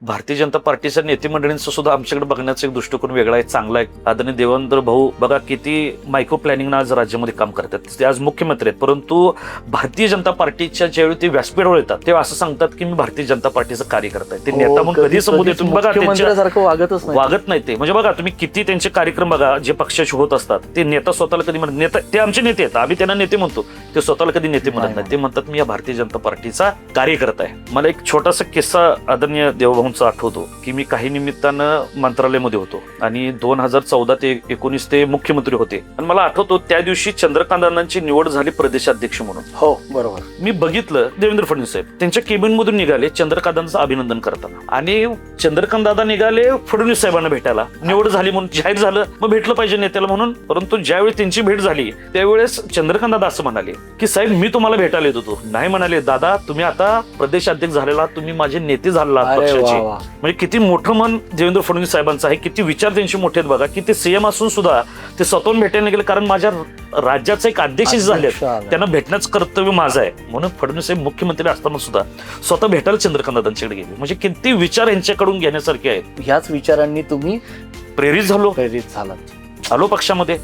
भारतीय जनता पार्टीच्या नेते मंडळींचं सुद्धा आमच्याकडे बघण्याचा एक दृष्टिकोन वेगळा आहे, चांगला आहे. आदरणीय देवेंद्र भाऊ बघा किती मायक्रो प्लॅनिंग आज राज्यामध्ये काम करतात, ते आज मुख्यमंत्री आहेत, परंतु भारतीय जनता पार्टीच्या ज्यावेळी ते व्यासपीठावर येतात तेव्हा असं सांगतात की मी भारतीय जनता पार्टीचं कार्यकर्ता आहे. ते नेता म्हणून कधी संबोधित तुम्ही बघा मुख्यमंत्र्यासारखं वागत नाही ते, म्हणजे बघा तुम्ही किती त्यांचे कार्यक्रम बघा जे पक्षाचे होत असतात, ते नेता स्वतःला कधी म्हणत नेता, ते आमचे नेते आहेत, आम्ही त्यांना नेते म्हणतो, ते स्वतःला कधी नेते म्हणत नाही, ते म्हणतात मी या भारतीय जनता पार्टीचा कार्यकर्ता आहे. मला एक छोटासा किस्सा आदरणीय देवभाऊंचा आठवतो की मी काही निमित्तानं मंत्रालयामध्ये होतो आणि 2014 ते 19 ते मुख्यमंत्री होते आणि मला आठवतो त्या दिवशी चंद्रकांत दादांची निवड झाली प्रदेशाध्यक्ष म्हणून. हो बरोबर. मी बघितलं देवेंद्र फडणवीस साहेब त्यांच्या केबिन मधून निघाले चंद्रकांतांचं अभिनंदन करताना आणि चंद्रकांत दादा निघाले फडणवीस साहेबांना भेटायला, निवड झाली म्हणून जाहीर झालं, मग भेटलं पाहिजे नेत्याला म्हणून. परंतु ज्यावेळी त्यांची भेट झाली त्यावेळेस चंद्रकांत दादा असं म्हणाले की साहेब मी तुम्हाला भेटायला येत होतो. नाही म्हणाले दादा तुम्ही आता प्रदेशाध्यक्ष झालेला, तुम्ही माझे नेते झालेला पक्षाचे. म्हणजे किती मोठं मन देवेंद्र फडणवीस साहेबांचं आहे, किती विचार त्यांचे मोठे आहेत बघा, की ते सीएम असून सुद्धा ते स्वतःहून भेटायला गेले कारण माझ्या राज्याचे एक अध्यक्ष झाले, त्यांना भेटण्याचं कर्तव्य माझं आहे. म्हणून फडणवीस साहेब मुख्यमंत्री असताना सुद्धा स्वतः भेटायला चंद्रकांत दादांच्याकडे गेले. म्हणजे किती विचार यांच्याकडून घेण्यासारखे आहेत. ह्याच विचारांनी तुम्ही प्रेरित झालो, झालात, आलो पक्षामध्ये.